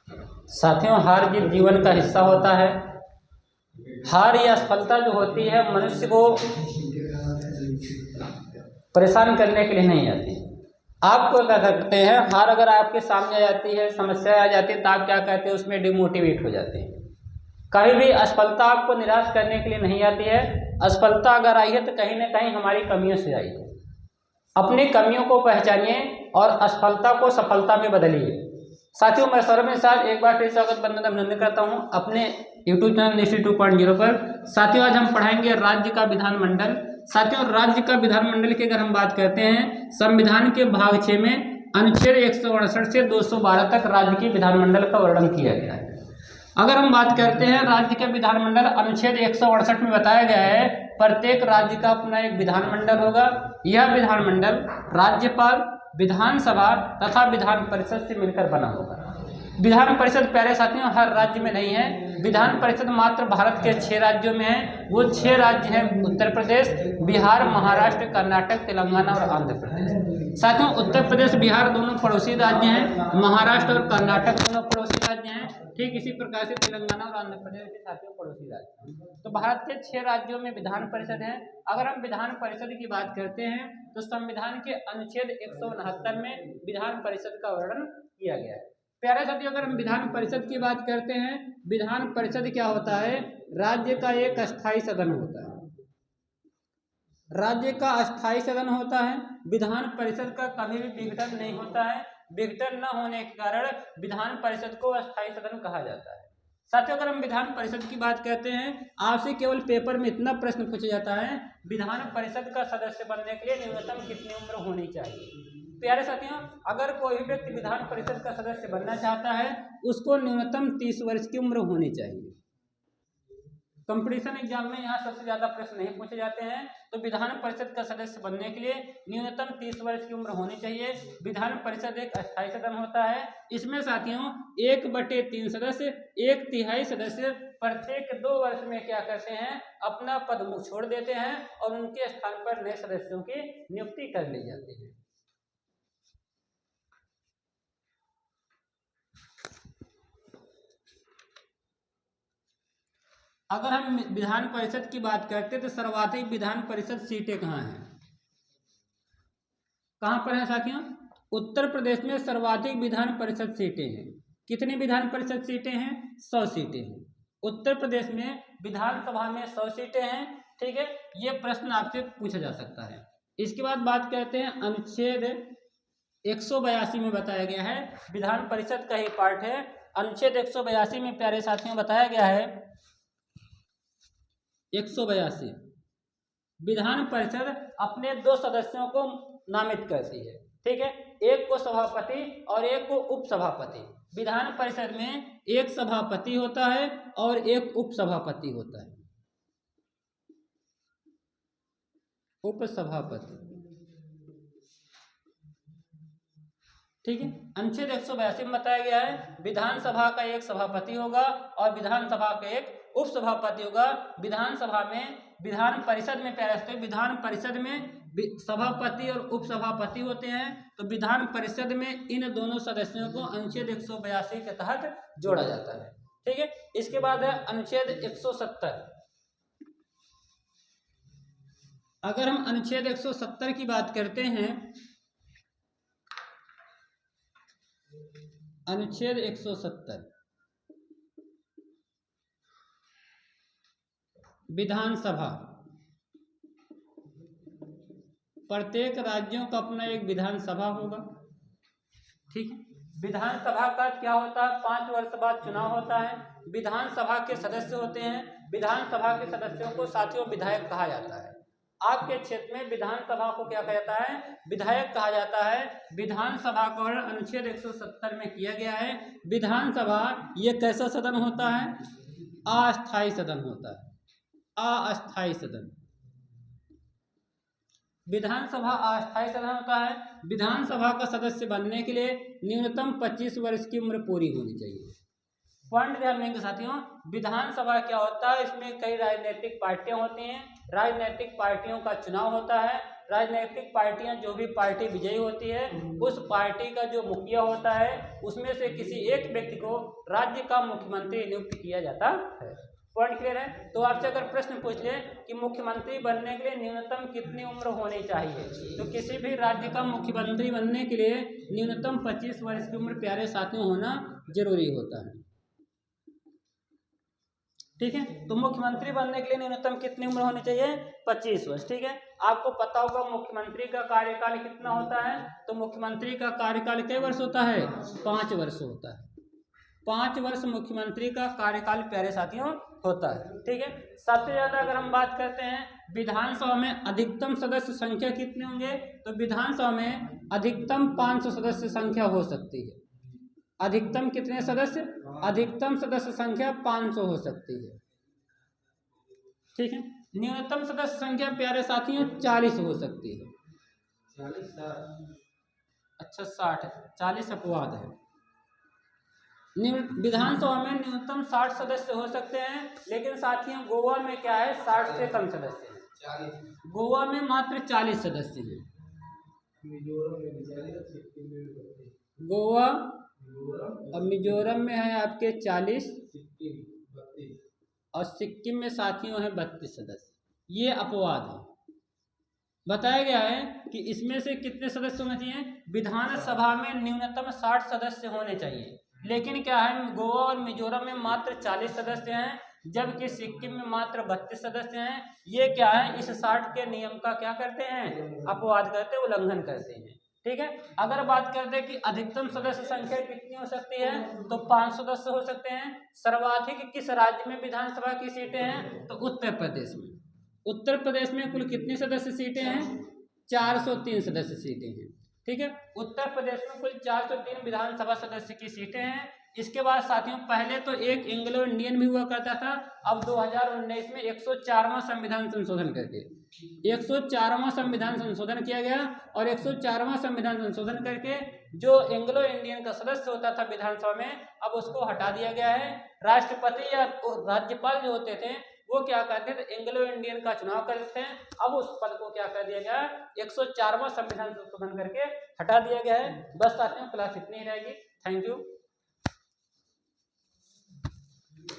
साथियों, हार जीत जीवन का हिस्सा होता है। हार या असफलता जो होती है मनुष्य को परेशान करने के लिए नहीं आती। आपको क्या करते हैं, हार अगर आपके सामने आ जाती है, समस्या आ जाती है, तो आप क्या कहते हैं, उसमें डिमोटिवेट हो जाते हैं। कभी भी असफलता आपको निराश करने के लिए नहीं आती है। असफलता अगर आई है तो कहीं ना कहीं हमारी कमियों से आई है। अपनी कमियों को पहचानिए और असफलता को सफलता में बदलिए। साथियों, मैं सौरभ निषाद एक बार फिर स्वागत बंदन अभिनंदन करता हूं अपने यूट्यूब चैनल निष्ठा 2.0 पर। साथियों, आज हम पढ़ाएंगे राज्य का विधानमंडल। साथियों, राज्य का विधानमंडल की अगर हम बात करते हैं, संविधान के भाग 6 में अनुच्छेद 168 से 212 तक राज्य की विधानमंडल का वर्णन किया गया है। अगर हम बात करते हैं राज्य के विधानमंडल, अनुच्छेद 168 में बताया गया है प्रत्येक राज्य का अपना एक विधानमंडल होगा। यह विधानमंडल राज्यपाल, विधानसभा तथा विधान परिषद से मिलकर बना होगा। विधान परिषद प्यारे साथियों हर राज्य में नहीं है। विधान परिषद मात्र भारत के 6 राज्यों में है। वो 6 राज्य हैं उत्तर प्रदेश, बिहार, महाराष्ट्र, कर्नाटक, तेलंगाना और आंध्र प्रदेश। साथियों, उत्तर प्रदेश बिहार दोनों पड़ोसी राज्य हैं, महाराष्ट्र और कर्नाटक दोनों पड़ोसी राज्य हैं। ठीक इसी प्रकार से तेलंगाना और आंध्र प्रदेश के साथियों पड़ोसी राज्य हैं। तो भारत के 6 राज्यों में विधान परिषद है। अगर हम विधान परिषद की बात करते हैं तो संविधान के अनुच्छेद 169 में विधान परिषद का वर्णन किया गया है। प्यारे साथियों, अगर हम विधान परिषद की बात करते हैं, विधान परिषद क्या होता है, राज्य का एक अस्थायी सदन होता है। राज्य का अस्थायी सदन होता है। विधान परिषद का कभी भी विघटन नहीं होता है। विघटन न होने के कारण विधान परिषद को अस्थायी सदन कहा जाता है। साथियों, अगर हम विधान परिषद की बात करते हैं, आपसे केवल पेपर में इतना प्रश्न पूछा जाता है, विधान परिषद का सदस्य बनने के लिए न्यूनतम कितनी उम्र होनी चाहिए। प्यारे साथियों, अगर कोई भी व्यक्ति विधान परिषद का सदस्य बनना चाहता है, उसको न्यूनतम 30 वर्ष की उम्र होनी चाहिए। कंपटीशन एग्जाम में यहाँ सबसे ज्यादा प्रश्न नहीं पूछे जाते हैं। तो विधान परिषद का सदस्य बनने के लिए न्यूनतम 30 वर्ष की उम्र होनी चाहिए। विधान परिषद एक अस्थायी सदन होता है। इसमें साथियों 1/3 सदस्य, 1/3 सदस्य प्रत्येक 2 वर्ष में क्या करते हैं, अपना पद छोड़ देते हैं और उनके स्थान पर नए सदस्यों की नियुक्ति कर ली जाती है। अगर हम विधान परिषद की बात करते तो सर्वाधिक विधान परिषद सीटें कहाँ हैं, कहाँ पर है साथियों, उत्तर प्रदेश में सर्वाधिक विधान परिषद सीटें हैं। कितनी विधान परिषद सीटें हैं, 100 सीटें हैं। उत्तर प्रदेश में विधानसभा में 100 सीटें हैं। ठीक है, ये प्रश्न आपसे पूछा जा सकता है। इसके बाद बात करते हैं अनुच्छेद 182 में बताया गया है, विधान परिषद का ही पार्ट है। अनुच्छेद 182 में प्यारे साथियों बताया गया है 182 विधान परिषद अपने 2 सदस्यों को नामित करती है। ठीक है, एक को सभापति और एक को उपसभापति। विधान परिषद में एक सभापति होता है और एक उपसभापति होता है। उपसभापति, ठीक है। अनुच्छेद 182 में बताया गया है विधानसभा का एक सभापति होगा और विधानसभा का एक उपसभापति होगा। विधानसभा में, विधान परिषद में प्यारे, विधान परिषद में सभापति और उपसभापति होते हैं। तो विधान परिषद में इन दोनों सदस्यों को अनुच्छेद 182 के तहत जोड़ा जाता है। ठीक है, इसके बाद है अनुच्छेद 170। अगर हम अनुच्छेद 170 की बात करते हैं, अनुच्छेद 170 विधानसभा, प्रत्येक राज्यों का अपना एक विधानसभा होगा। ठीक है, विधानसभा का क्या होता है, 5 वर्ष बाद चुनाव होता है। विधानसभा के सदस्य होते हैं। विधानसभा के सदस्यों को साथियों विधायक कहा जाता है। आपके क्षेत्र में विधानसभा को क्या कहा जाता है, विधायक कहा जाता है। विधानसभा का वर्णन अनुच्छेद 170 में किया गया है। विधानसभा ये कैसा सदन होता है, अस्थायी सदन होता है। अस्थायी सदन, विधानसभा अस्थायी सदन होता है। विधानसभा का सदस्य बनने के लिए न्यूनतम 25 वर्ष की उम्र पूरी होनी चाहिए। पॉइंट ध्यान देंगे साथियों, विधानसभा क्या होता है, इसमें कई राजनीतिक पार्टियां होती हैं। राजनीतिक पार्टियों का चुनाव होता है राजनीतिक पार्टियां, जो भी पार्टी विजयी होती है उस पार्टी का जो मुखिया होता है उसमें से किसी एक व्यक्ति को राज्य का मुख्यमंत्री नियुक्त किया जाता है। पॉइंट क्लियर है? तो आपसे अगर प्रश्न पूछ ले कि मुख्यमंत्री बनने के लिए न्यूनतम कितनी उम्र होनी चाहिए, तो किसी भी राज्य का मुख्यमंत्री बनने के लिए न्यूनतम 25 वर्ष की उम्र प्यारे साथियों होना जरूरी होता है। ठीक है, तो मुख्यमंत्री बनने के लिए न्यूनतम कितनी उम्र होनी चाहिए? 25 वर्ष। ठीक है, आपको पता होगा मुख्यमंत्री का कार्यकाल कितना होता है, तो मुख्यमंत्री का कार्यकाल कितने वर्ष होता है? 5 वर्ष होता है। 5 वर्ष मुख्यमंत्री का कार्यकाल प्यारे साथियों होता है। ठीक है, सबसे ज्यादा अगर हम बात करते हैं विधानसभा में अधिकतम सदस्य संख्या कितने होंगे, तो विधानसभा में अधिकतम 500 सदस्य संख्या हो सकती है। अधिकतम कितने सदस्य? अधिकतम सदस्य संख्या 500 हो सकती है। ठीक है, न्यूनतम सदस्य संख्या प्यारे साथियों 40 हो सकती है। 40? अच्छा 60 है, 40 अपवाद है। विधानसभा में न्यूनतम 60 सदस्य हो सकते हैं, लेकिन साथियों गोवा में क्या है, 60 से कम सदस्य हैं। गोवा में मात्र 40 सदस्य हैं। गोवा और मिजोरम में है आपके 40 और सिक्किम में साथियों है 32 सदस्य। ये अपवाद है। बताया गया है कि इसमें से कितने सदस्य होने चाहिए? विधानसभा में न्यूनतम 60 सदस्य होने चाहिए, लेकिन क्या है गोवा और मिजोरम में मात्र 40 सदस्य हैं, जबकि सिक्किम में मात्र 32 सदस्य हैं। ये क्या है, इस 60 के नियम का क्या करते हैं? अपवाद करते हैं, उल्लंघन करते हैं। ठीक है, अगर बात करते हैं कि अधिकतम सदस्य संख्या कितनी हो सकती है, तो 5 सदस्य हो सकते हैं। सर्वाधिक किस राज्य में विधानसभा की सीटें हैं, तो उत्तर प्रदेश में। उत्तर प्रदेश में कुल कितनी सदस्य सीटें हैं? 403 सदस्य सीटें हैं। ठीक है, उत्तर प्रदेश में कुल 403 विधानसभा सदस्य की सीटें हैं। इसके बाद साथियों पहले तो एक एंग्लो इंडियन भी हुआ करता था, अब 2019 में 104वां संविधान संशोधन करके 104वां संविधान संशोधन किया गया, और 104वां संविधान संशोधन करके जो एंग्लो इंडियन का सदस्य होता था विधानसभा में, अब उसको हटा दिया गया है। राष्ट्रपति या राज्यपाल जो होते थे वो क्या करते थे, एंग्लो इंडियन का चुनाव करते हैं। अब उस पद को क्या कर दिया गया, 104वां संविधान संशोधन करके हटा दिया गया है। बस साथियों क्लास इतनी ही रहेगी। Thank you.